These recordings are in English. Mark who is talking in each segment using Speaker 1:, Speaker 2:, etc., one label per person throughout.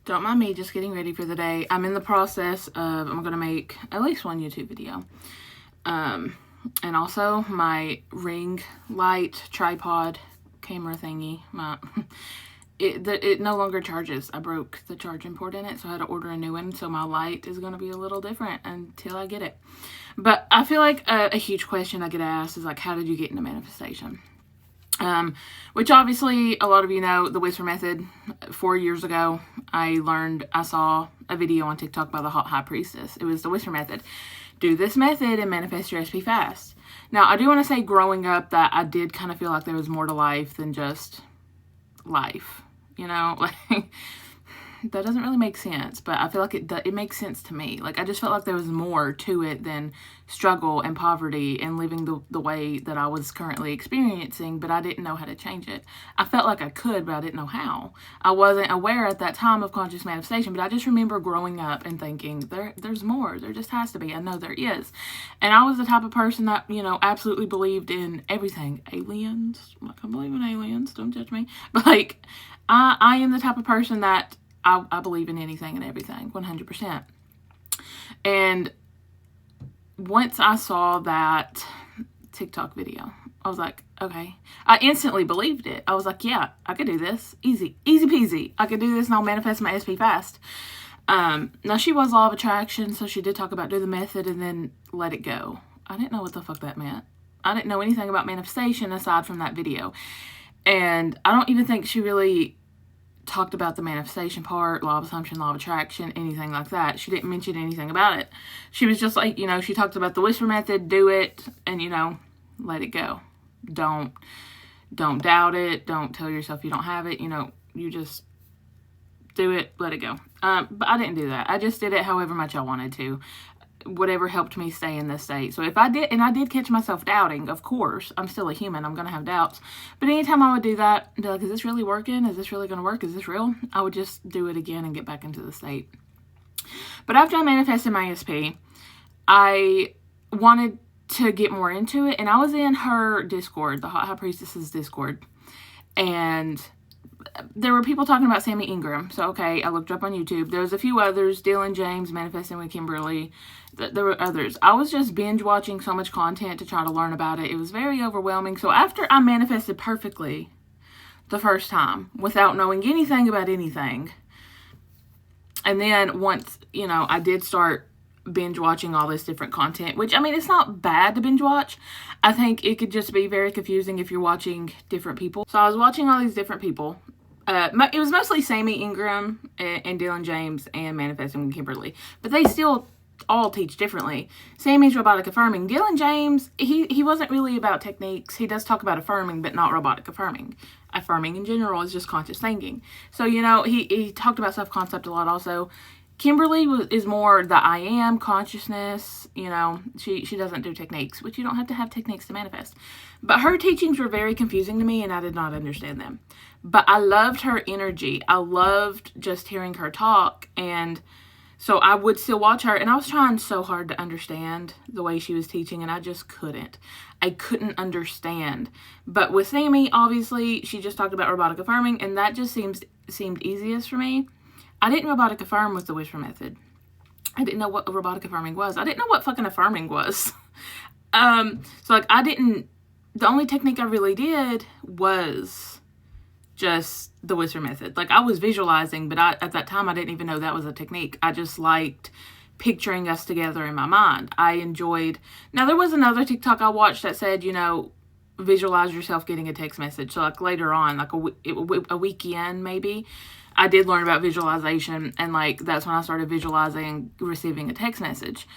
Speaker 1: Don't mind me just getting ready for the day. I'm in the process of, I'm going to make at least one YouTube video. And also my ring light tripod camera thingy, it no longer charges. I broke the charging port in it, so I had to order a new one. So my light is going to be a little different until I get it. But I feel like a huge question I get asked is like, how did you get into manifestation? Which obviously a lot of you know the Whisper method. 4 years ago, I saw a video on TikTok by the Hot High Priestess. It was the Whisper method. Do this method and manifest your SP fast. Now, I do want to say growing up that I did kind of feel like there was more to life than just life. You know, like that doesn't really make sense, but I feel like it makes sense to me. Like I just felt like there was more to it than struggle and poverty and living the way that I was currently experiencing, but I didn't know how to change it. I felt like I could, but I didn't know how. I wasn't aware at that time of conscious manifestation, but I just remember growing up and thinking there's more. There just has to be. I know there is. And I was the type of person that, you know, absolutely believed in everything. Aliens. Like I believe in aliens. Don't judge me. But like I am the type of person that I believe in anything and everything, 100%. And once I saw that TikTok video, I was like, okay. I instantly believed it. I was like, yeah, I could do this. Easy. Easy peasy. I could do this and I'll manifest my SP fast. Now, she was law of attraction, so she did talk about do the method and then let it go. I didn't know what the fuck that meant. I didn't know anything about manifestation aside from that video. And I don't even think she really talked about the manifestation part, law of assumption, law of attraction, anything like that. She didn't mention anything about it. She was just like, you know, she talked about the Whisper method, do it, and, you know, let it go. Don't doubt it. Don't tell yourself you don't have it. You know, you just do it, let it go. But I didn't do that. I just did it however much I wanted to. Whatever helped me stay in this state. So if I did, and I did catch myself doubting, of course, I'm still a human, I'm going to have doubts. But anytime I would do that, be like, is this really working? Is this really going to work? Is this real? I would just do it again and get back into the state. But after I manifested my SP, I wanted to get more into it. And I was in her Discord, the Hot High Priestess's Discord. And there were people talking about Sammy Ingram. So, okay, I looked up on YouTube. There was a few others. Dylan James, Manifesting with Kimberly. There were others. I was just binge watching so much content to try to learn about it. It was very overwhelming. So after I manifested perfectly the first time without knowing anything about anything, and then once, you know, I did start binge watching all this different content, which, I mean, it's not bad to binge watch. I think it could just be very confusing if you're watching different people. So I was watching all these different people. It was mostly Sammy Ingram and Dylan James and Manifesting with Kimberly, but they still all teach differently. Sammy's robotic affirming. Dylan James, he wasn't really about techniques. He does talk about affirming, but not robotic affirming. Affirming in general is just conscious thinking. So, you know, he talked about self-concept a lot also. Kimberly is more the I am consciousness. You know, she doesn't do techniques, which you don't have to have techniques to manifest. But her teachings were very confusing to me, and I did not understand them. But I loved her energy. I loved just hearing her talk, and so I would still watch her, and I was trying so hard to understand the way she was teaching, and I just couldn't. I couldn't understand. But with Sammy, obviously, she just talked about robotic affirming, and that just seemed easiest for me. I didn't robotic affirm with the Whisper method. I didn't know what robotic affirming was. I didn't know what fucking affirming was. So, like, the only technique I really did was just the Whisper method. Like, I was visualizing, but at that time, I didn't even know that was a technique. I just liked picturing us together in my mind. I enjoyed... Now, there was another TikTok I watched that said, you know, visualize yourself getting a text message. So, like, later on, like a weekend, maybe, I did learn about visualization, and, like, that's when I started visualizing receiving a text message.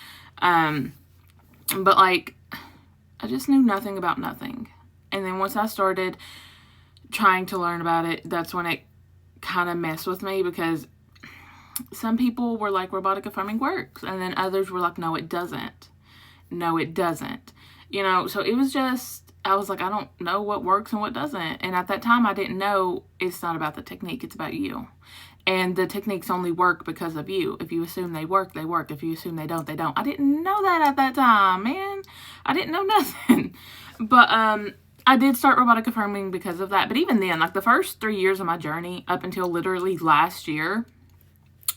Speaker 1: But, like, I just knew nothing about nothing. And then once I started trying to learn about it, that's when it kind of messed with me, because some people were like, robotic affirming works, and then others were like, no, it doesn't. No, it doesn't. You know, so it was just, I was like, I don't know what works and what doesn't. And at that time, I didn't know it's not about the technique, it's about you. And the techniques only work because of you. If you assume they work, they work. If you assume they don't, they don't. I didn't know that at that time, man. I didn't know nothing. But I did start robotic affirming because of that. But even then, like the first 3 years of my journey, up until literally last year,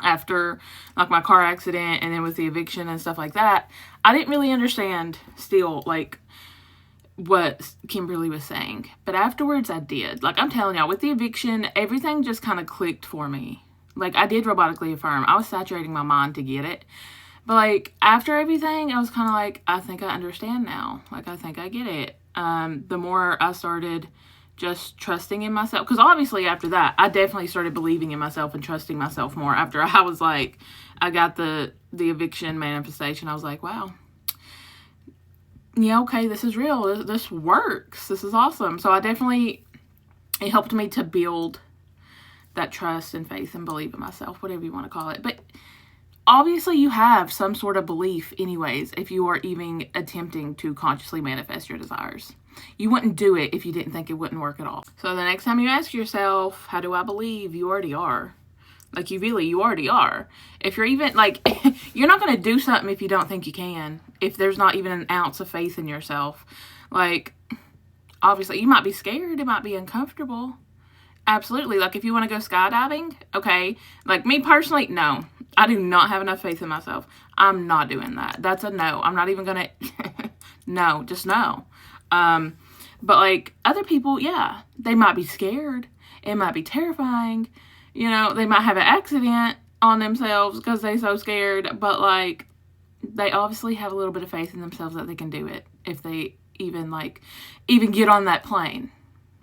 Speaker 1: after like my car accident and then with the eviction and stuff like that, I didn't really understand still like what Kimberly was saying. But afterwards I did. Like I'm telling y'all, with the eviction, everything just kind of clicked for me. Like I did robotically affirm. I was saturating my mind to get it. But like after everything, I was kind of like, I think I understand now. Like I think I get it. The more I started just trusting in myself, because obviously after that, I definitely started believing in myself and trusting myself more. After I was like, I got the eviction manifestation, I was like, wow, yeah, okay, this is real. This works. This is awesome. So it helped me to build that trust and faith and belief in myself, whatever you want to call it. But obviously you have some sort of belief anyways if you are even attempting to consciously manifest your desires. You wouldn't do it if you didn't think it wouldn't work at all. So the next time you ask yourself, how do I believe? You already are. Like you already are. If you're even like, you're not going to do something if you don't think you can, if there's not even an ounce of faith in yourself. Like, obviously you might be scared. It might be uncomfortable. Absolutely. Like if you want to go skydiving, okay. Like me personally, no. I do not have enough faith in myself. I'm not doing that. That's a no. I'm not even going to, no, just no. But like other people, yeah, they might be scared. It might be terrifying. You know, they might have an accident on themselves because they're so scared. But like, they obviously have a little bit of faith in themselves that they can do it. If they even get on that plane,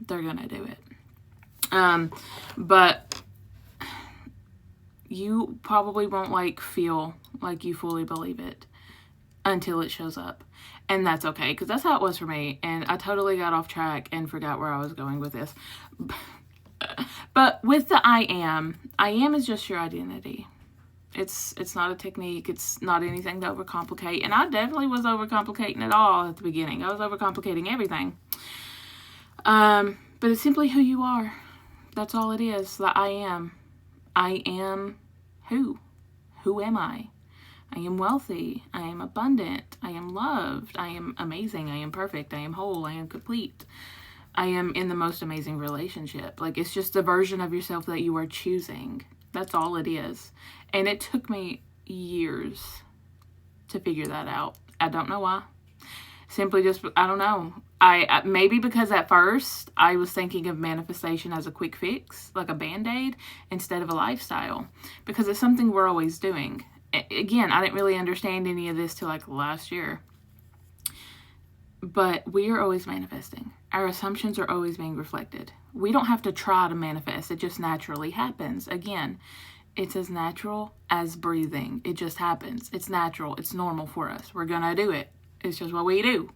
Speaker 1: they're going to do it. But you probably won't like feel like you fully believe it until it shows up. And that's okay, because that's how it was for me. And I totally got off track and forgot where I was going with this. But with the I am is just your identity. It's not a technique. It's not anything to overcomplicate. And I definitely was overcomplicating it all at the beginning. I was overcomplicating everything. But it's simply who you are. That's all it is. The I am. I am who? Who am I? I am wealthy. I am abundant. I am loved. I am amazing. I am perfect. I am whole. I am complete. I am in the most amazing relationship. Like, it's just the version of yourself that you are choosing. That's all it is. And it took me years to figure that out. I don't know why. Simply just, I don't know. I maybe because at first I was thinking of manifestation as a quick fix, like a Band-Aid, instead of a lifestyle. Because it's something we're always doing. Again, I didn't really understand any of this till like last year. But we are always manifesting. Our assumptions are always being reflected. We don't have to try to manifest. It just naturally happens. Again, it's as natural as breathing. It just happens. It's natural. It's normal for us. We're going to do it. It's just what we do.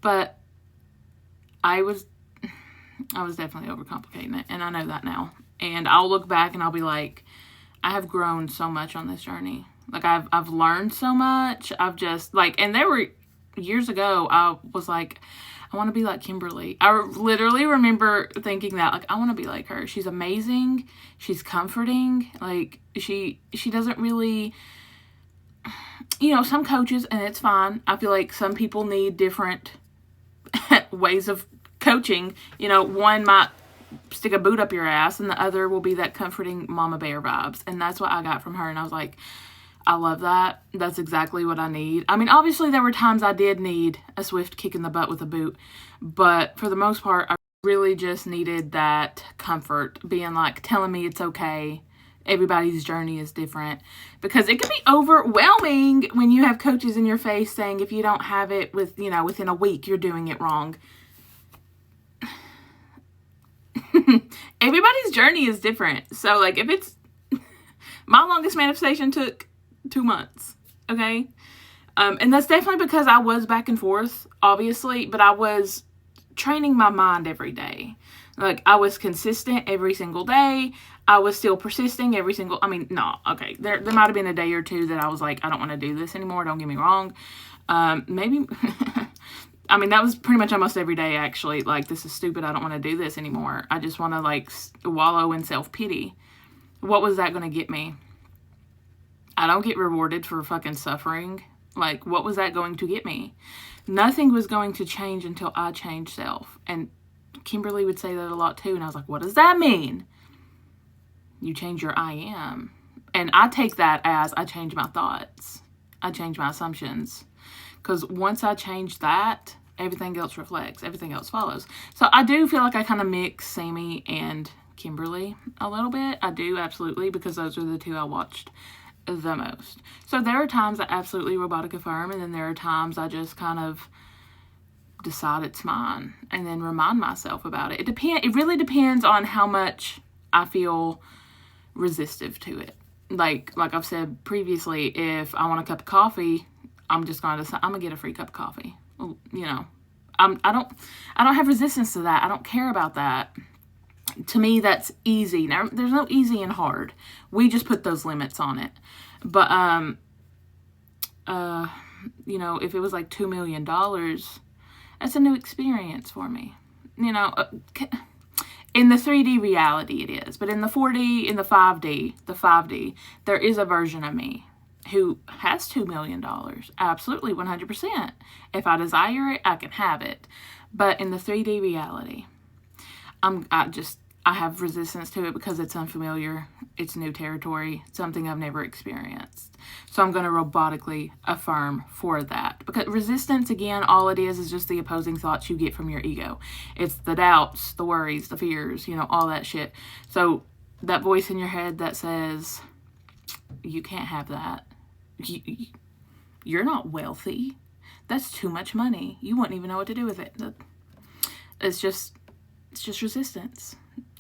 Speaker 1: But I was definitely overcomplicating it. And I know that now. And I'll look back and I'll be like, I have grown so much on this journey. Like I've learned so much. I've just like, and there were years ago, I was like, I want to be like Kimberly. I literally remember thinking that, like, I want to be like her. She's amazing. She's comforting. Like, she doesn't really, you know, some coaches, and it's fine. I feel like some people need different ways of coaching. You know, one might stick a boot up your ass, and the other will be that comforting mama bear vibes. And that's what I got from her. And I was like, I love that. That's exactly what I need. I mean, obviously there were times I did need a swift kick in the butt with a boot, but for the most part, I really just needed that comfort, being like, telling me it's okay. Everybody's journey is different, because it can be overwhelming when you have coaches in your face saying, if you don't have it within a week, you're doing it wrong. Everybody's journey is different. So like, if it's my longest manifestation took 2 months. Okay. And that's definitely because I was back and forth, obviously, but I was training my mind every day. Like, I was consistent every single day. I was still persisting every single, okay. There might have been a day or two that I was like, I don't want to do this anymore. Don't get me wrong. Maybe, that was pretty much almost every day, actually. Like, this is stupid. I don't want to do this anymore. I just want to, like, wallow in self-pity. What was that going to get me? I don't get rewarded for fucking suffering. Like, what was that going to get me? Nothing was going to change until I changed self. And Kimberly would say that a lot too. And I was like, what does that mean? You change your I am. And I take that as I change my thoughts. I change my assumptions. Because once I change that, everything else reflects. Everything else follows. So I do feel like I kind of mix Sammy and Kimberly a little bit. I do, absolutely, because those are the two I watched the most. So there are times I absolutely robotic affirm, and then there are times I just kind of decide it's mine and then remind myself about it. It really depends on how much I feel resistive to it. Like I've said previously, if I want a cup of coffee, I'm just going to decide I'm gonna get a free cup of coffee. You know, I don't have resistance to that. I don't care about that. To me, that's easy. Now, there's no easy and hard. We just put those limits on it. But you know, if it was like $2 million, that's a new experience for me. You know, in the 3D reality it is, but in the 4D, in the 5D, there is a version of me who has $2 million. Absolutely, 100%. If I desire it, I can have it. But in the 3D reality, I have resistance to it because it's unfamiliar. It's new territory, something I've never experienced. So I'm going to robotically affirm for that. Because resistance, again, all it is just the opposing thoughts you get from your ego. It's the doubts, the worries, the fears, you know, all that shit. So that voice in your head that says, you can't have that. You're not wealthy. That's too much money. You wouldn't even know what to do with it. It's just resistance.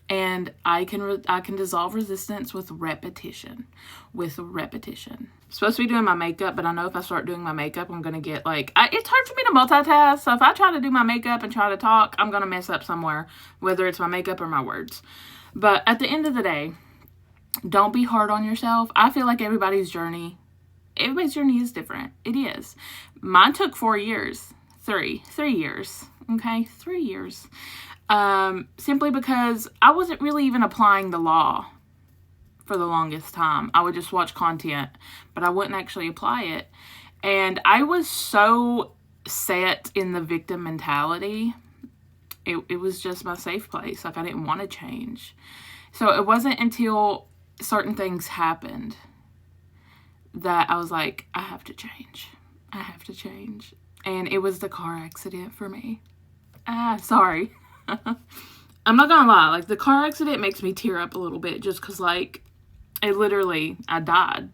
Speaker 1: And I can dissolve resistance with repetition. I'm supposed to be doing my makeup, but I know if I start doing my makeup, I'm going to get like, it's hard for me to multitask. So if I try to do my makeup and try to talk, I'm going to mess up somewhere, whether it's my makeup or my words. But at the end of the day, don't be hard on yourself. I feel like everybody's journey is different. It is. Mine took 4 years. 3 years. Okay? 3 years. Simply because I wasn't really even applying the law for the longest time. I would just watch content, but I wouldn't actually apply it. And I was so set in the victim mentality. It was just my safe place. Like, I didn't want to change. So it wasn't until certain things happened that I was like, I have to change. And it was the car accident for me. Sorry. I'm not gonna lie, like, the car accident makes me tear up a little bit just because, like, I died.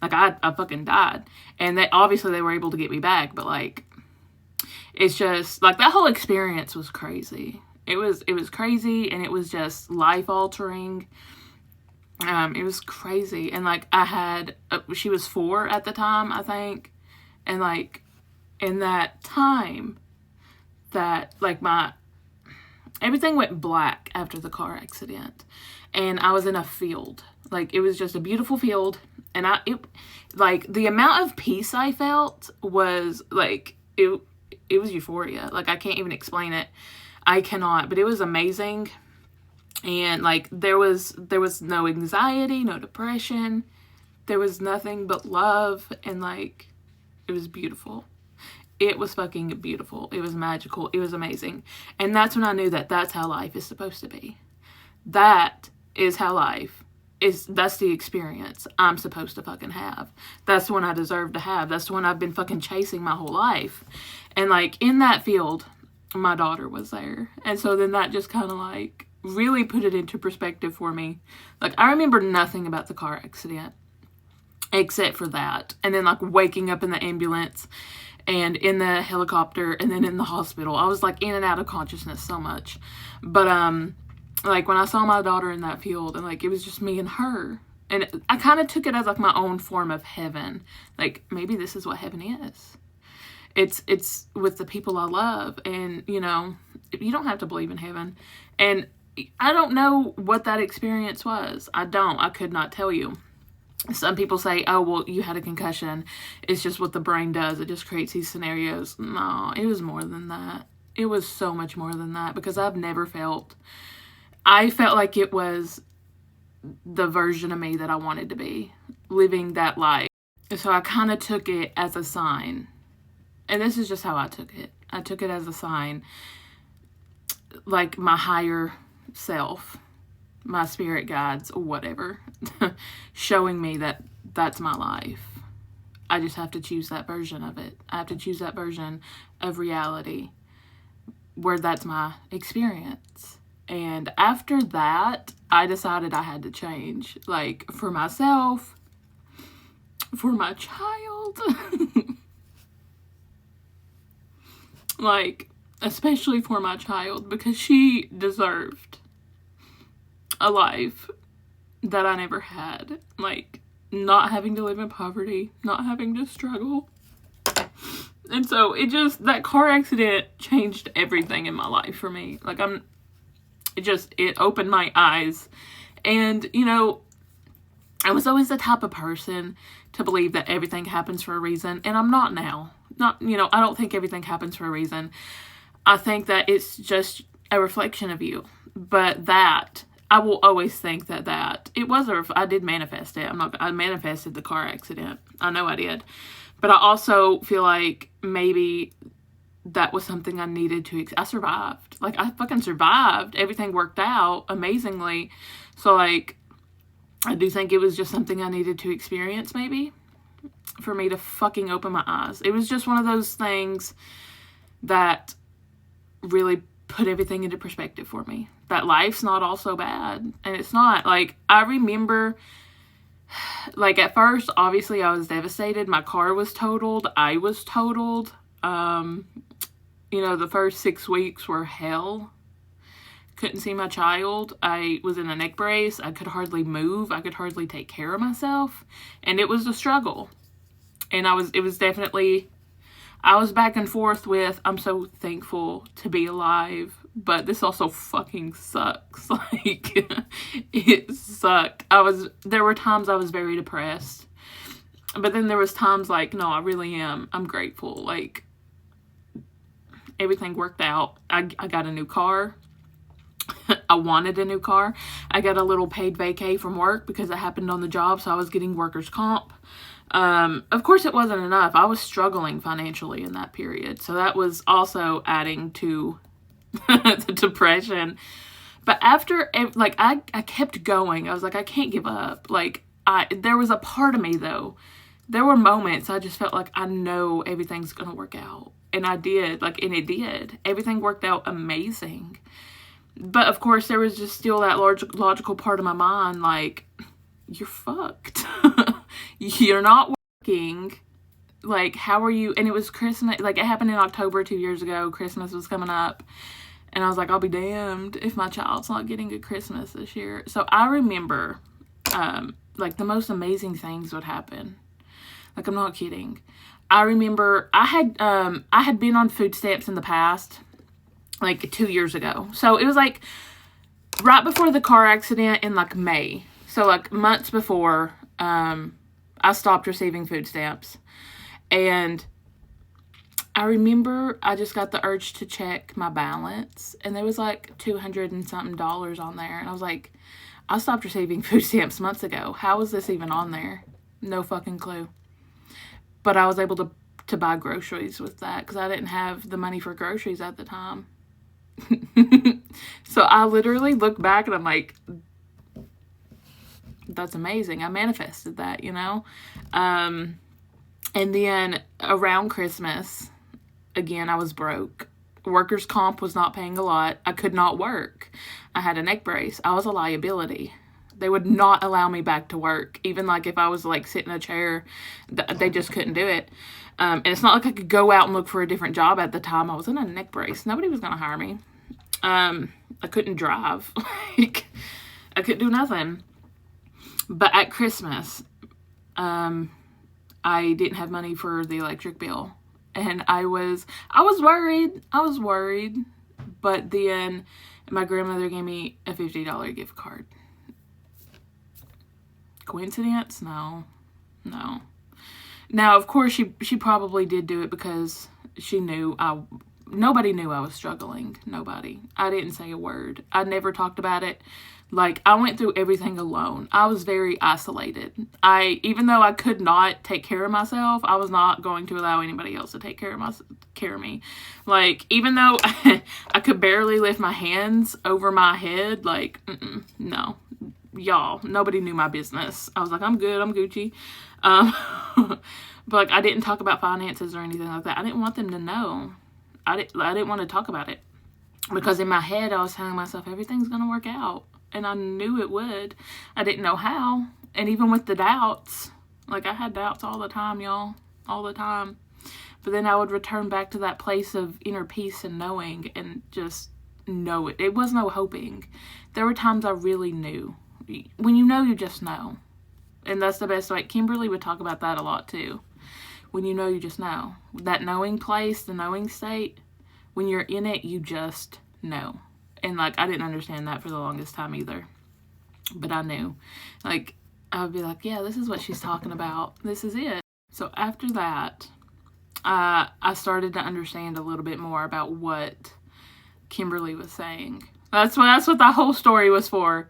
Speaker 1: Like, I fucking died. And they were able to get me back, but, like, it's just, like, that whole experience was crazy. It was crazy, and it was just life-altering. It was crazy. And, like, she was 4 at the time, I think. And, like, in that time that, like, everything went black after the car accident, and I was in a field. Like, it was just a beautiful field, and like, the amount of peace I felt was, like, it was euphoria. Like, I can't even explain it. I cannot, but it was amazing. And, like, there was no anxiety, no depression. There was nothing but love, and, like, it was beautiful. It was fucking beautiful. It was magical. It was amazing. And that's when I knew that that's how life is supposed to be. That is how life is. That's the experience I'm supposed to fucking have. That's the one I deserve to have. That's the one I've been fucking chasing my whole life. And, like, in that field, my daughter was there. And so then that just kind of, like, really put it into perspective for me. Like, I remember nothing about the car accident except for that. And then, like, waking up in the ambulance and in the helicopter, and then in the hospital. I was, like, in and out of consciousness so much. But, like, when I saw my daughter in that field, and, like, it was just me and her. And I kind of took it as, like, my own form of heaven. Like, maybe this is what heaven is. It's with the people I love. And, you know, you don't have to believe in heaven. And I don't know what that experience was. I could not tell you. Some people say, oh, well, you had a concussion. It's just what the brain does. It just creates these scenarios. No, it was more than that. It was so much more than that, because I felt like it was the version of me that I wanted to be, living that life. So I kind of took it as a sign. And this is just how I took it. I took it as a sign, like, my higher self my spirit guides, whatever, showing me that that's my life. I just have to choose that version of it. I have to choose that version of reality where that's my experience. And after that, I decided I had to change. Like, for myself, for my child. Like, especially for my child, because she deserved a life that I never had. Like, not having to live in poverty, not having to struggle. And so that car accident changed everything in my life for me. Like, it opened my eyes. And, you know, I was always the type of person to believe that everything happens for a reason. And I'm not now. I don't think everything happens for a reason. I think that it's just a reflection of you. But I will always think that I did manifest it. I manifested the car accident. I know I did. But I also feel like maybe that was something I needed to, I survived. Like, I fucking survived. Everything worked out amazingly. So, like, I do think it was just something I needed to experience, maybe, for me to fucking open my eyes. It was just one of those things that really put everything into perspective for me. That life's not all so bad. And it's not. Like, I remember, like, at first, obviously, I was devastated. My car was totaled. I was totaled. The first 6 weeks were hell. Couldn't see my child. I was in a neck brace. I could hardly move. I could hardly take care of myself. And it was a struggle. And I was back and forth with, I'm so thankful to be alive, but this also fucking sucks. Like, it sucked. There were times I was very depressed, but then there was times like, no, I really am. I'm grateful. Like, everything worked out. I got a new car. I wanted a new car. I got a little paid vacay from work because it happened on the job, so I was getting workers' comp. Of course, it wasn't enough. I was struggling financially in that period, so that was also adding to the depression. But after, like, I kept going. I was like, I can't give up. Like, there was a part of me, though. There were moments I just felt like I know everything's gonna work out. And I did. Like, and it did. Everything worked out amazing. But, of course, there was just still that logical part of my mind, like, you're fucked. You're not working. Like, how are you? And it was Christmas. Like, it happened in October 2 years ago. Christmas was coming up. And I was like, I'll be damned if my child's not getting a Christmas this year. So I remember, like, the most amazing things would happen. Like, I'm not kidding. I remember I had been on food stamps in the past, like 2 years ago. So it was like right before the car accident in like May. So like months before, I stopped receiving food stamps. And I remember I just got the urge to check my balance, and there was like $200 and something on there. And I was like, I stopped receiving food stamps months ago. How is this even on there? No fucking clue. But I was able to buy groceries with that because I didn't have the money for groceries at the time. So I literally look back and I'm like, that's amazing. I manifested that, you know? And then around Christmas, again, I was broke. Workers' comp was not paying a lot. I could not work. I had a neck brace. I was a liability. They would not allow me back to work. Even like if I was like sitting in a chair, they just couldn't do it. And it's not like I could go out and look for a different job at the time. I was in a neck brace. Nobody was going to hire me. I couldn't drive. Like, I couldn't do nothing. But at Christmas, I didn't have money for the electric bill. And I was worried. But then my grandmother gave me a $50 gift card. Coincidence? No. Now, of course, she probably did do it because she knew nobody knew I was struggling. Nobody. I didn't say a word. I never talked about it. Like, I went through everything alone. I was very isolated. Even though I could not take care of myself, I was not going to allow anybody else to take care care of me. Like, even though I could barely lift my hands over my head, like, no. Y'all, nobody knew my business. I was like, I'm good, I'm Gucci. But, like, I didn't talk about finances or anything like that. I didn't want them to know. I didn't want to talk about it. Because in my head, I was telling myself, everything's going to work out. And I knew it would. I didn't know how. And even with the doubts, like, I had doubts all the time, y'all. All the time. But then I would return back to that place of inner peace and knowing and just know it. It was no hoping. There were times I really knew. When you know, you just know. And that's the best way. Kimberly would talk about that a lot, too. When you know, you just know. That knowing place, the knowing state, when you're in it, you just know. And, like, I didn't understand that for the longest time either. But I knew. Like, I would be like, yeah, this is what she's talking about. This is it. So after that, I started to understand a little bit more about what Kimberly was saying. That's what the whole story was for.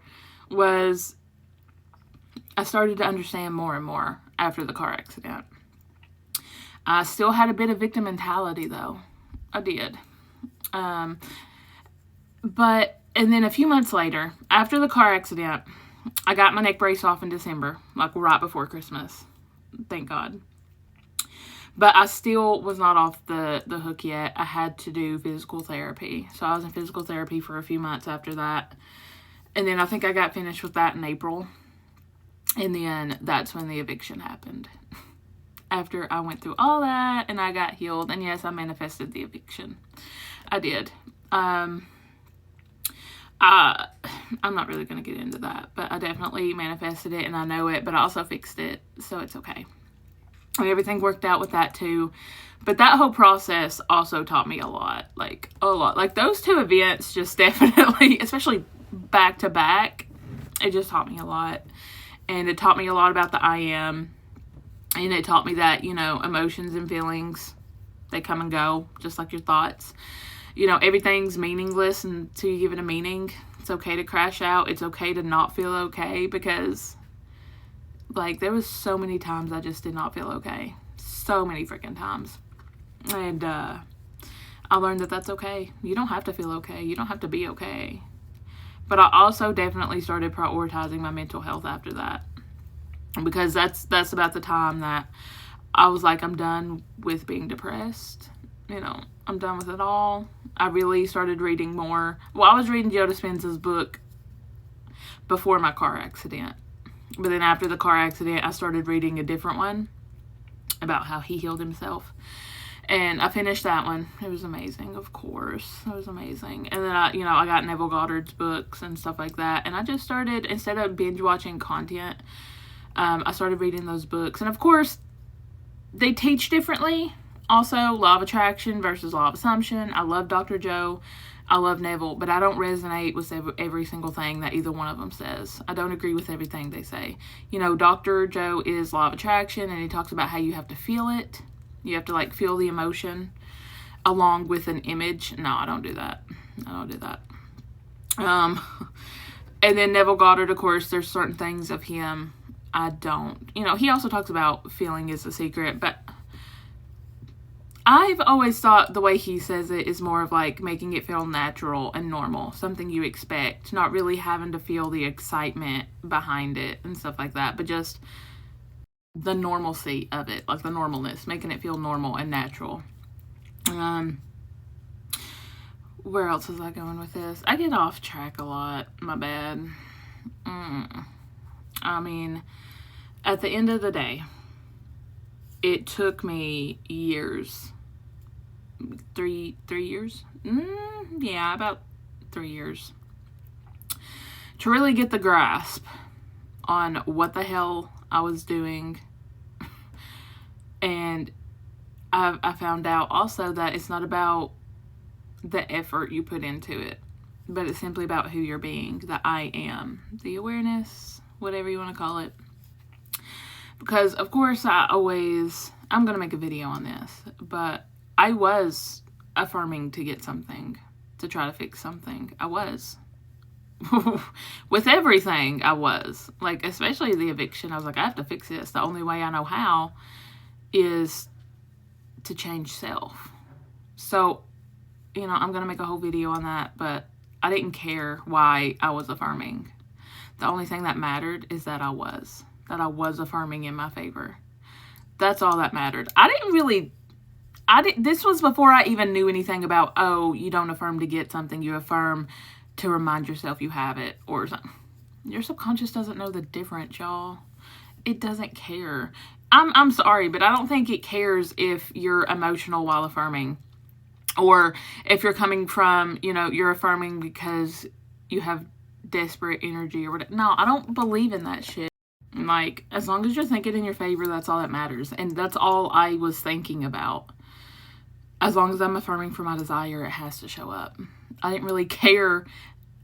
Speaker 1: Was I started to understand more and more after the car accident. I still had a bit of victim mentality, though. I did. And then a few months later, after the car accident, I got my neck brace off in December, like right before Christmas. Thank God. But I still was not off the hook yet. I had to do physical therapy. So I was in physical therapy for a few months after that. And then I think I got finished with that in April. And then that's when the eviction happened. After I went through all that and I got healed. And yes, I manifested the eviction. I did. I'm not really going to get into that. But I definitely manifested it and I know it. But I also fixed it. So it's okay. And everything worked out with that too. But that whole process also taught me a lot. Like, a lot. Like, those two events just definitely, especially back to back, it just taught me a lot. And it taught me a lot about the I am. And it taught me that, you know, emotions and feelings, they come and go, just like your thoughts. You know, everything's meaningless until you give it a meaning. It's okay to crash out. It's okay to not feel okay because, like, there was so many times I just did not feel okay. So many freaking times. And I learned that that's okay. You don't have to feel okay. You don't have to be okay. But I also definitely started prioritizing my mental health after that. Because that's about the time that I was like, I'm done with being depressed. You know, I'm done with it all. I really started reading more. Well, I was reading Joe Dispenza's book before my car accident. But then after the car accident, I started reading a different one about how he healed himself. And I finished that one. It was amazing, of course. It was amazing. And then I got Neville Goddard's books and stuff like that. And I just started, instead of binge watching content, I started reading those books. And of course, they teach differently. Also, law of attraction versus law of assumption. I love Dr. Joe. I love Neville, but I don't resonate with every single thing that either one of them says. I don't agree with everything they say. You know, Dr. Joe is law of attraction, and he talks about how you have to feel it. You have to, like, feel the emotion along with an image. No, I don't do that. I don't do that. And then Neville Goddard, of course, there's certain things of him I don't. You know, he also talks about feeling is the secret, but I've always thought the way he says it is more of like making it feel natural and normal, something you expect, not really having to feel the excitement behind it and stuff like that, but just the normalcy of it, like the normalness, making it feel normal and natural. Where else was I going with this? I get off track a lot. My bad. I mean, at the end of the day, it took me years. 3 years? Yeah, about 3 years. To really get the grasp on what the hell I was doing. And I found out also that it's not about the effort you put into it, but it's simply about who you're being, the I am, the awareness, whatever you want to call it. Because, of course, I'm going to make a video on this, but I was affirming to get something, to try to fix something. I was. With everything, I was. Like, especially the eviction, I was like, I have to fix this. The only way I know how is to change self. So, you know, I'm going to make a whole video on that, but I didn't care why I was affirming. The only thing that mattered is that I was affirming in my favor. That's all that mattered. This was before I even knew anything about, oh, you don't affirm to get something, you affirm to remind yourself you have it or something. Your subconscious doesn't know the difference, y'all. It doesn't care. I'm sorry, but I don't think it cares if you're emotional while affirming, or if you're coming from, you know, you're affirming because you have desperate energy or whatever. No, I don't believe in that shit. Like, as long as you're thinking in your favor, that's all that matters. And that's all I was thinking about. As long as I'm affirming for my desire, it has to show up. I didn't really care.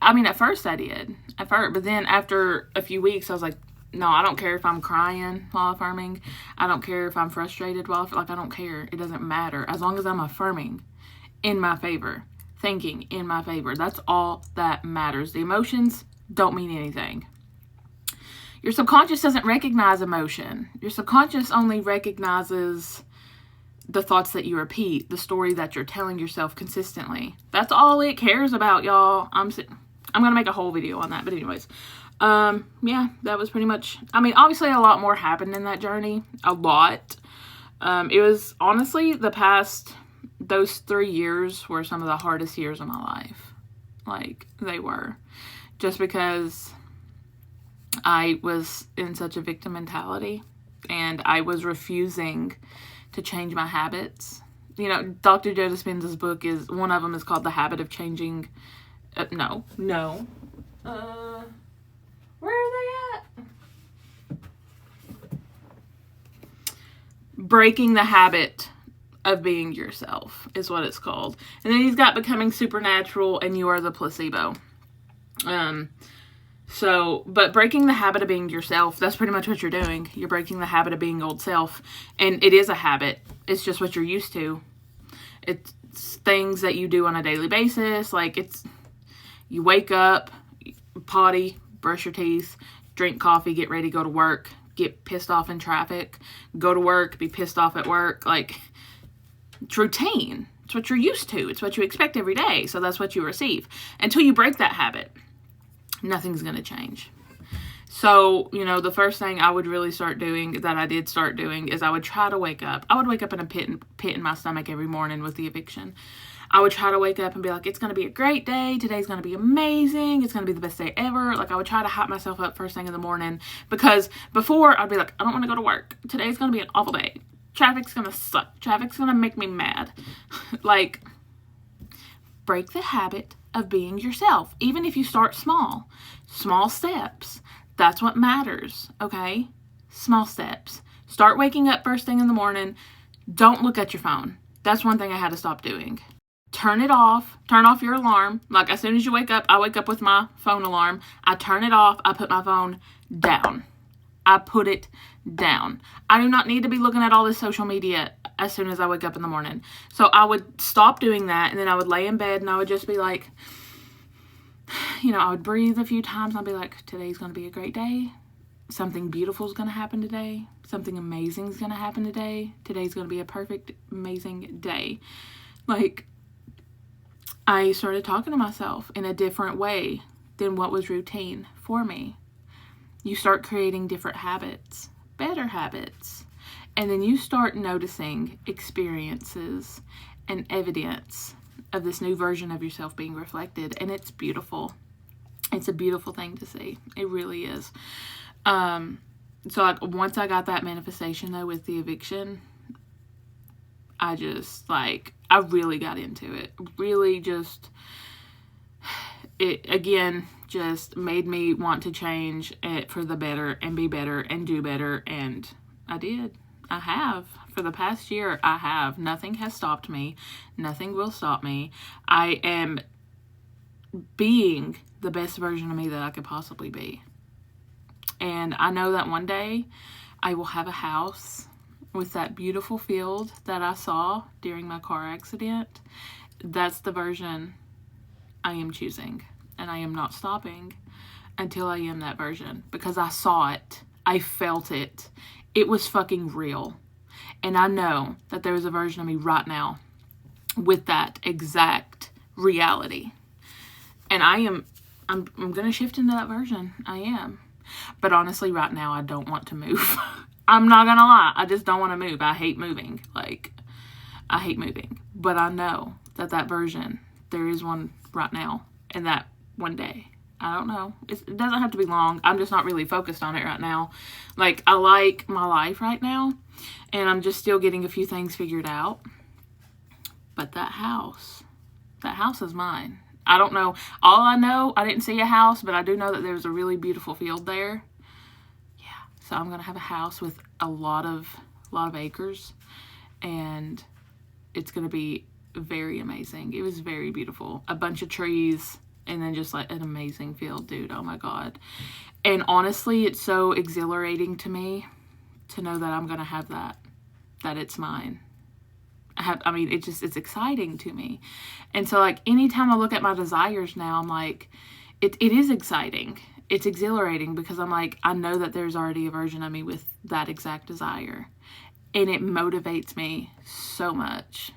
Speaker 1: I mean, at first I did. But then after a few weeks, I was like, no, I don't care if I'm crying while affirming. I don't care if I'm frustrated while I don't care. It doesn't matter. As long as I'm affirming in my favor, thinking in my favor, that's all that matters. The emotions don't mean anything. Your subconscious doesn't recognize emotion. Your subconscious only recognizes the thoughts that you repeat, the story that you're telling yourself consistently. That's all it cares about, y'all. I'm going to make a whole video on that, but anyways. Yeah, that was pretty much, I mean, obviously a lot more happened in that journey. A lot. It was honestly those 3 years were some of the hardest years of my life. Like, they were. Just because I was in such a victim mentality, and I was refusing to change my habits. You know, Dr. Joe Dispenza's book one of them is called The Habit of Changing. No. Where are they at? Breaking the Habit of Being Yourself is what it's called. And then he's got Becoming Supernatural and You Are the Placebo. But breaking the habit of being yourself, that's pretty much what you're doing. You're breaking the habit of being old self. And it is a habit. It's just what you're used to. It's things that you do on a daily basis. Like, you wake up, potty, brush your teeth, drink coffee, get ready, go to work, get pissed off in traffic, go to work, be pissed off at work. Like, it's routine. It's what you're used to. It's what you expect every day. So that's what you receive. Until you break that habit, nothing's going to change. So, you know, the first thing I would really start doing, that I did start doing, is I would try to wake up. I would wake up in a pit in my stomach every morning with the eviction. I would try to wake up and be like, it's going to be a great day. Today's going to be amazing. It's going to be the best day ever. Like, I would try to hype myself up first thing in the morning, because before I'd be like, I don't want to go to work. Today's going to be an awful day. Traffic's going to suck. Traffic's going to make me mad. Like, break the habit of being yourself. Even if you start small steps. That's what matters, okay? Small steps. Start waking up first thing in the morning. Don't look at your phone. That's one thing I had to stop doing. Turn it off. Turn off your alarm. Like, as soon as you wake up, I wake up with my phone alarm. I turn it off. I put my phone down. I put it down. I do not need to be looking at all this social media as soon as I wake up in the morning. So I would stop doing that, and then I would lay in bed, and I would just be like, you know, I would breathe a few times. I'd be like, today's going to be a great day. Something beautiful is going to happen today. Something amazing is going to happen today. Today's going to be a perfect, amazing day. Like, I started talking to myself in a different way than what was routine for me. You start creating different habits, better habits. And then you start noticing experiences and evidence of this new version of yourself being reflected, and it's beautiful. It's a beautiful thing to see. It really is. So, like, once I got that manifestation, though, with the eviction, I really got into it. Really just, it, again, just made me want to change it for the better and be better and do better, and I did. I have. For the past year, I have. Nothing has stopped me. Nothing will stop me. I am being the best version of me that I could possibly be. And I know that one day I will have a house with that beautiful field that I saw during my car accident. That's the version I am choosing. And I am not stopping until I am that version. Because I saw it. I felt it. It was fucking real. And I know that there is a version of me right now with that exact reality. And I'm going to shift into that version. I am. But honestly, right now, I don't want to move. I'm not going to lie. I just don't want to move. I hate moving. Like, I hate moving. But I know that version, there is one right now. And that one day, I don't know. It doesn't have to be long. I'm just not really focused on it right now. Like, I like my life right now. And I'm just still getting a few things figured out. But that house is mine. I don't know. All I know, I didn't see a house, but I do know that there's a really beautiful field there. Yeah. So I'm going to have a house with a lot of acres. And it's going to be very amazing. It was very beautiful. A bunch of trees and then just like an amazing field, dude. Oh my God. And honestly, it's so exhilarating to me to know that I'm going to have that it's mine. It's exciting to me. And so like anytime I look at my desires now, I'm like, it is exciting. It's exhilarating because I'm like, I know that there's already a version of me with that exact desire. And it motivates me so much.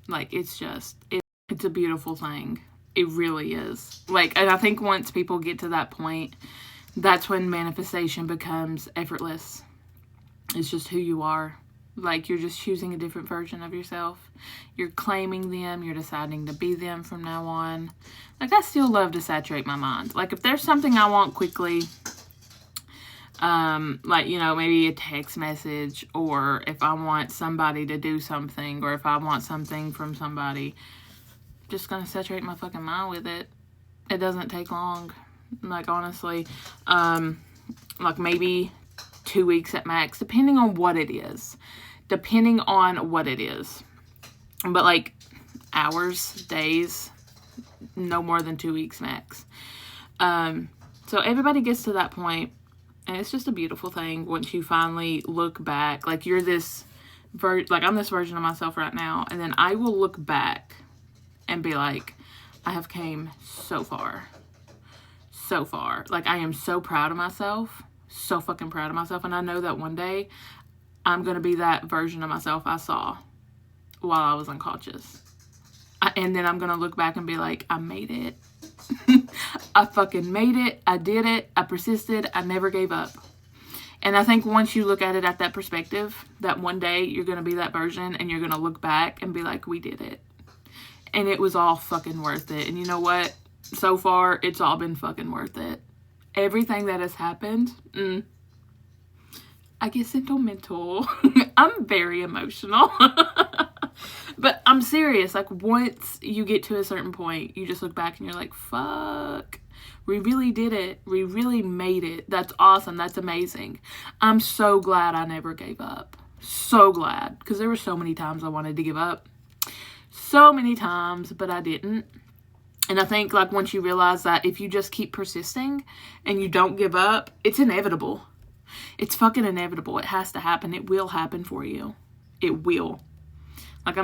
Speaker 1: Like, it's a beautiful thing. It really is. Like, and I think once people get to that point, that's when manifestation becomes effortless. It's just who you are. Like, you're just choosing a different version of yourself. You're claiming them. You're deciding to be them from now on. Like, I still love to saturate my mind. Like, if there's something I want quickly, like, you know, maybe a text message, or if I want somebody to do something, or if I want something from somebody, I'm just gonna saturate my fucking mind with it. It doesn't take long. Like, honestly, like maybe 2 weeks at max, depending on what it is. But like hours, days, no more than 2 weeks max. So everybody gets to that point, and it's just a beautiful thing once you finally look back. Like, you're this I'm this version of myself right now, and then I will look back and be like, I have came so far. So far. Like, I am so proud of myself. So fucking proud of myself. And I know that one day I'm going to be that version of myself I saw while I was unconscious. And then I'm going to look back and be like, I made it. I fucking made it. I did it. I persisted. I never gave up. And I think once you look at it at that perspective, that one day you're going to be that version, and you're going to look back and be like, we did it. And it was all fucking worth it. And you know what? So far, it's all been fucking worth it. Everything that has happened, I get sentimental. I'm very emotional. But I'm serious. Like, once you get to a certain point, you just look back and you're like, fuck, we really did it. We really made it. That's awesome. That's amazing. I'm so glad I never gave up. So glad. Because there were so many times I wanted to give up. So many times, but I didn't. And I think, like, once you realize that if you just keep persisting and you don't give up, it's inevitable. It's fucking inevitable. It has to happen. It will happen for you. It will. Like,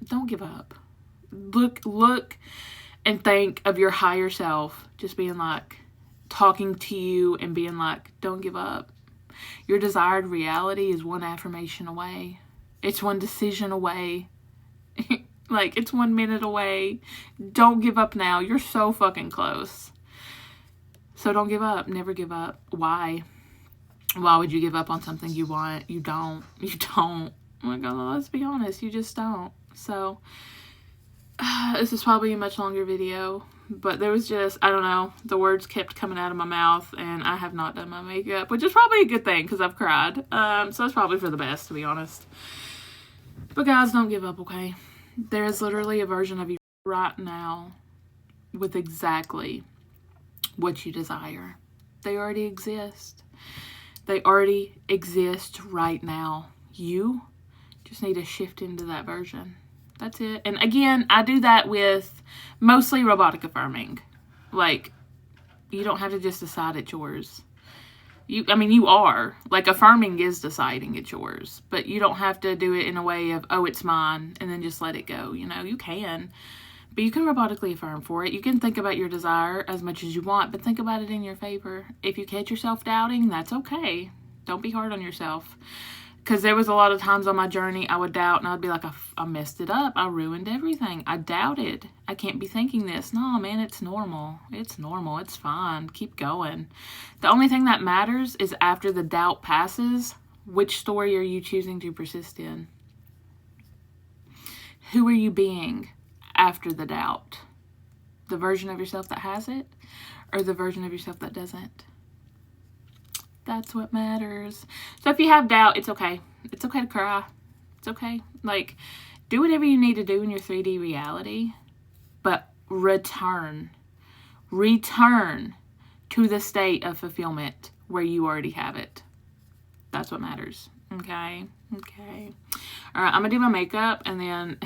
Speaker 1: don't give up. Look and think of your higher self just being like, talking to you and being like, don't give up. Your desired reality is one affirmation away. It's one decision away. Like, it's 1 minute away. Don't give up now. You're so fucking close. So don't give up. Never give up. Why? Why would you give up on something you want? You don't. You don't. Oh my God, let's be honest. You just don't. So, this is probably a much longer video. But there was just, I don't know, the words kept coming out of my mouth. And I have not done my makeup, which is probably a good thing because I've cried. So it's probably for the best, to be honest. But guys, don't give up, okay? There is literally a version of you right now with exactly what you desire. They already exist. They already exist right now. You just need to shift into that version. That's it. And again, I do that with mostly robotic affirming. Like, you don't have to just decide it's yours. You are. Like, affirming is deciding it's yours. But you don't have to do it in a way of, oh, it's mine, and then just let it go. You know, you can. But you can robotically affirm for it. You can think about your desire as much as you want, but think about it in your favor. If you catch yourself doubting, that's okay. Don't be hard on yourself. Because there was a lot of times on my journey I would doubt and I'd be like, I messed it up. I ruined everything. I doubted. I can't be thinking this. No, man, it's normal. It's normal. It's fine. Keep going. The only thing that matters is after the doubt passes, which story are you choosing to persist in? Who are you being after the doubt? The version of yourself that has it or the version of yourself that doesn't? That's what matters. So if you have doubt, it's okay. It's okay to cry. It's okay. Like, do whatever you need to do in your 3D reality, but return to the state of fulfillment where you already have it. That's what matters. Okay? Okay. All right, I'm going to do my makeup, and then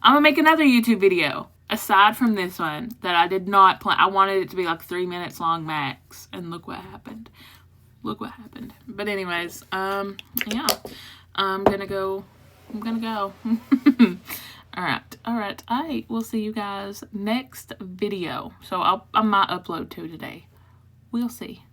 Speaker 1: I'm going to make another YouTube video aside from this one that I did not plan. I wanted it to be like 3 minutes long max, and look what happened. Look what happened. But anyways, yeah, I'm gonna go. All right. I will see you guys next video. So I might upload 2 today. We'll see.